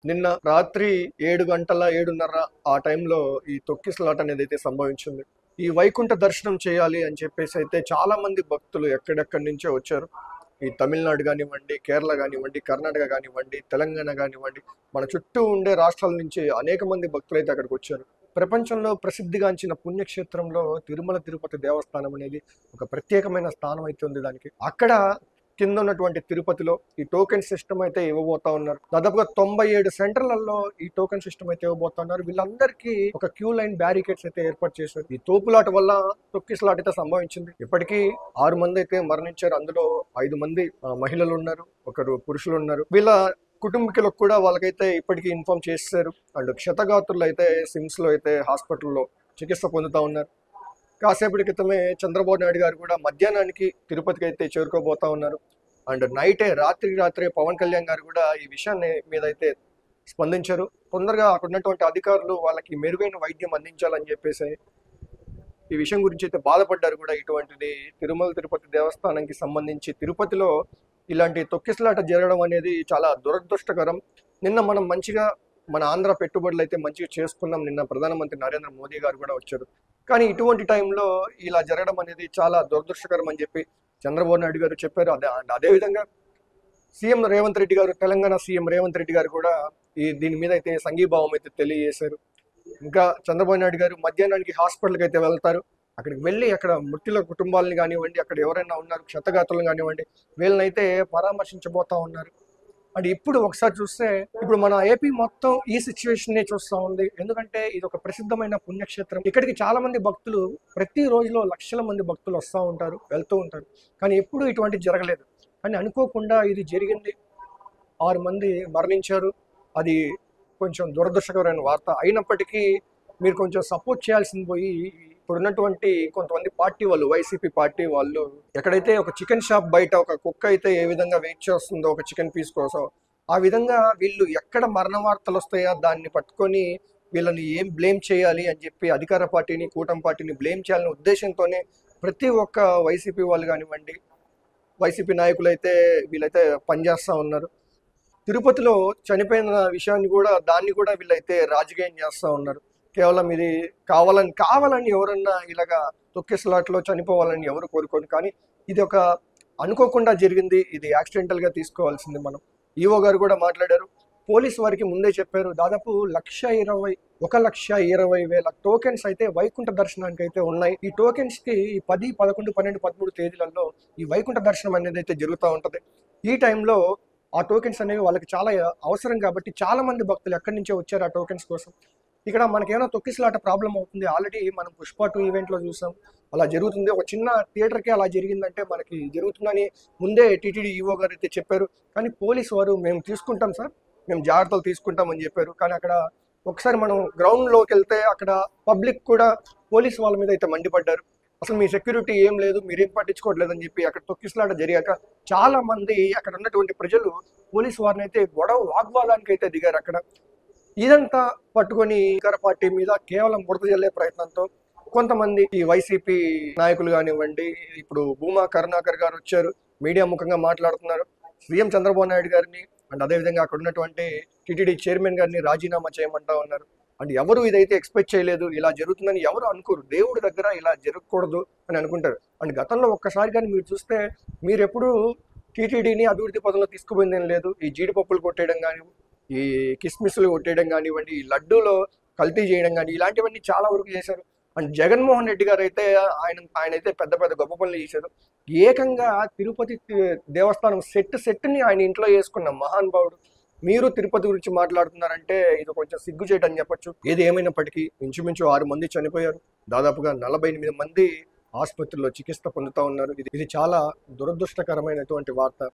నిన్న రాత్రి 7 గంటల 7:30 ఆ టైంలో ఈ తొక్కిసలాట అనేది అయితే సంభవించింది. ఈ వైకుంఠ దర్శనం చేయాలి అని చెప్పేసి అయితే చాలా మంది భక్తులు ఎక్కడెక్కడి నుంచో వచ్చారు. ఈ తమిళనాడు గానివ్వండి, కేరళ గానివ్వండి, కర్ణాటక గానివ్వండి, తెలంగాణ గానివ్వండి, మన చుట్టూ ఉండే రాష్ట్రాల నుంచి అనేక మంది భక్తులైతే అక్కడికి వచ్చారు. ప్రపంచంలో ప్రసిద్ధిగాంచిన పుణ్యక్షేత్రంలో తిరుమల తిరుపతి దేవస్థానం అనేది ఒక ప్రత్యేకమైన స్థానం అయితే ఉంది దానికి. అక్కడ కింద ఉన్నటువంటి తిరుపతిలో ఈ టోకెన్ సిస్టమ్ అయితే ఇవ్వబోతా ఉన్నారు. దాదాపుగా 97 సెంటర్లలో ఈ టోకెన్ సిస్టమ్ అయితే ఇవ్వబోతా ఉన్నారు. వీళ్ళందరికీ ఒక క్యూ లైన్ బ్యారికేడ్స్ అయితే ఏర్పాటు చేశారు. ఈ తోపులాట వల్ల తొక్కిసలాట అయితే సంభవించింది. ఇప్పటికీ 6 మంది అయితే మరణించారు. అందులో 5 మంది మహిళలు ఉన్నారు, ఒకరు పురుషులు ఉన్నారు. వీళ్ళ కుటుంబీకులకు కూడా వాళ్ళకైతే ఇప్పటికీ ఇన్ఫార్మ్ చేశారు. అండ్ క్షతగాత్రులు అయితే సిమ్స్ లో అయితే హాస్పిటల్లో చికిత్స పొందుతా ఉన్నారు. కాసేపటి క్రితమే చంద్రబాబు నాయుడు గారు కూడా మధ్యాహ్నానికి తిరుపతికి అయితే చేరుకోబోతా ఉన్నారు. అండ్ రాత్రే పవన్ కళ్యాణ్ గారు కూడా ఈ విషయాన్ని మీద అయితే స్పందించారు. తొందరగా అక్కడ ఉన్నటువంటి అధికారులు వాళ్ళకి మెరుగైన వైద్యం అందించాలని చెప్పేసి ఈ విషయం గురించి అయితే బాధపడ్డారు కూడా. ఇటువంటిది తిరుమల తిరుపతి దేవస్థానానికి సంబంధించి తిరుపతిలో ఇలాంటి తొక్కిసలాట జరగడం అనేది చాలా దురదృష్టకరం. నిన్న మనం మంచిగా మన ఆంధ్ర పెట్టుబడులు అయితే మంచిగా చేసుకున్నాం. నిన్న ప్రధానమంత్రి నరేంద్ర మోదీ గారు కూడా వచ్చారు. కానీ ఇటువంటి టైంలో ఇలా జరగడం అనేది చాలా దురదృష్టకరం అని చెప్పి చంద్రబాబు నాయుడు గారు చెప్పారు. అదేవిధంగా సీఎం రేవంత్ రెడ్డి గారు, తెలంగాణ సీఎం రేవంత్ రెడ్డి గారు కూడా దీని మీద అయితే సంఘీభావం అయితే తెలియజేశారు. ఇంకా చంద్రబాబు నాయుడు గారు మధ్యాహ్నానికి హాస్పిటల్కి అయితే వెళ్తారు. అక్కడికి వెళ్ళి అక్కడ మృతుల కుటుంబాలని కానివ్వండి, అక్కడ ఎవరైనా ఉన్నారు క్షతగాత్రులు కానివ్వండి, వీళ్ళనైతే పరామర్శించబోతా ఉన్నారు. అండ్ ఇప్పుడు ఒకసారి చూస్తే ఇప్పుడు మన ఏపీ మొత్తం ఈ సిచ్యువేషన్ చూస్తూ ఉంది. ఎందుకంటే ఇది ఒక ప్రసిద్ధమైన పుణ్యక్షేత్రం. ఇక్కడికి చాలా మంది భక్తులు ప్రతి రోజులో లక్షల మంది భక్తులు వస్తూ ఉంటారు, వెళ్తూ ఉంటారు. కానీ ఎప్పుడు ఇటువంటి జరగలేదు. కానీ అనుకోకుండా ఇది జరిగింది. 6 మంది మరణించారు. అది కొంచెం దురదృష్టకరమైన వార్త. అయినప్పటికీ మీరు కొంచెం సపోర్ట్ చేయాల్సింది పోయి ఇప్పుడున్నటువంటి కొంతమంది పార్టీ వాళ్ళు, వైసీపీ పార్టీ వాళ్ళు, ఎక్కడైతే ఒక చికెన్ షాప్ బయట ఒక కుక్క అయితే ఏ విధంగా వెయిట్ చేస్తుందో ఒక చికెన్ పీస్ కోసం, ఆ విధంగా వీళ్ళు ఎక్కడ మరణ వార్తలు వస్తాయో దాన్ని పట్టుకొని వీళ్ళని ఏం బ్లేమ్ చేయాలి అని చెప్పి అధికార పార్టీని, కూటమి పార్టీని బ్లేమ్ చేయాలనే ఉద్దేశంతోనే ప్రతి ఒక్క వైసీపీ వాళ్ళు కానివ్వండి, వైసీపీ నాయకులు అయితే వీళ్ళైతే పనిచేస్తూ ఉన్నారు. తిరుపతిలో చనిపోయిన విషయాన్ని కూడా దాన్ని కూడా వీళ్ళైతే రాజకీయం చేస్తూ ఉన్నారు. కేవలం ఇది కావాలని ఎవరన్నా ఇలాగా తొక్కిసలాట్లో చనిపోవాలని ఎవరు కోరుకోరు. కానీ ఇది ఒక అనుకోకుండా జరిగింది. ఇది యాక్సిడెంటల్గా తీసుకోవాల్సింది మనం. ఈవో గారు కూడా మాట్లాడారు. పోలీసు వారికి ముందే చెప్పారు. దాదాపు 1,20,000 టోకెన్స్ అయితే వైకుంఠ దర్శనానికి అయితే ఉన్నాయి. ఈ టోకెన్స్ కి 10, 11, 12, 13 తేదీలలో ఈ వైకుంఠ దర్శనం అనేది అయితే జరుగుతూ ఉంటది. ఈ టైంలో ఆ టోకెన్స్ అనేవి వాళ్ళకి చాలా అవసరం కాబట్టి చాలా మంది భక్తులు ఎక్కడి నుంచో వచ్చారు ఆ టోకెన్స్ కోసం. ఇక్కడ మనకేమైనా తొక్కిసలాట ప్రాబ్లం అవుతుంది. ఆల్రెడీ మనం పుష్ప 2 ఈవెంట్లో చూసాం, అలా జరుగుతుంది. ఒక చిన్న థియేటర్కే అలా జరిగిందంటే మనకి జరుగుతుందని ముందే టీటీడీ ఈవో గారు అయితే చెప్పారు. కానీ పోలీసు వారు మేము తీసుకుంటాం సార్, మేము జాగ్రత్తలు తీసుకుంటామని చెప్పారు. కానీ అక్కడ ఒకసారి మనం గ్రౌండ్లోకి వెళ్తే అక్కడ పబ్లిక్ కూడా పోలీసు వాళ్ళ మీద అయితే మండిపడ్డారు. అసలు మీ సెక్యూరిటీ ఏం లేదు, మీరేం పట్టించుకోవట్లేదని చెప్పి అక్కడ తొక్కిసలాట జరిగాక చాలా మంది అక్కడ ఉన్నటువంటి ప్రజలు పోలీసు వారిని అయితే వాగ్వాదానికి అయితే దిగారు. అక్కడ ఇదంతా పట్టుకొని అధికార పార్టీ మీద కేవలం బురద జల్లే ప్రయత్నంతో కొంతమంది ఈ వైసీపీ నాయకులు కానివ్వండి, ఇప్పుడు భూమా కరుణాకర్ గారు వచ్చారు, మీడియా ముఖంగా మాట్లాడుతున్నారు. సీఎం చంద్రబాబు నాయుడు గారిని అండ్ అదేవిధంగా అక్కడ ఉన్నటువంటి టీటీడీ చైర్మన్ గారిని రాజీనామా చేయమంటా ఉన్నారు. అండ్ ఎవరు ఇదైతే ఎక్స్పెక్ట్ చేయలేదు, ఇలా జరుగుతుందని ఎవరు అనుకోరు. దేవుడి దగ్గర ఇలా జరగకూడదు అని అనుకుంటారు. అండ్ గతంలో ఒక్కసారి కానీ మీరు చూస్తే మీరు ఎప్పుడు టీటీడీని అభివృద్ధి పదంలో తీసుకుపోయిందేం లేదు. ఈ జీడిపప్పులు కొట్టేయడం కానీ, ఈ కిస్మిస్లు కొట్టేయడం కానివ్వండి, ఈ లడ్డూలో కల్తీ చేయడం కానీ, ఇలాంటివన్నీ చాలా వరకు చేశారు. అండ్ జగన్మోహన్ రెడ్డి గారు అయితే ఆయన అయితే పెద్ద పెద్ద గొప్ప పనులు చేశారు. ఏకంగా తిరుపతి దేవస్థానం సెట్ని ఆయన ఇంట్లో వేసుకున్న మహానుభావుడు. మీరు తిరుపతి గురించి మాట్లాడుతున్నారంటే ఇది కొంచెం సిగ్గుచేటని చెప్పొచ్చు. ఏది ఏమైనప్పటికీ ఇంచుమించు 6 మంది చనిపోయారు. దాదాపుగా 48 మంది ఆసుపత్రిలో చికిత్స పొందుతూ ఉన్నారు. ఇది చాలా దురదృష్టకరమైనటువంటి వార్త.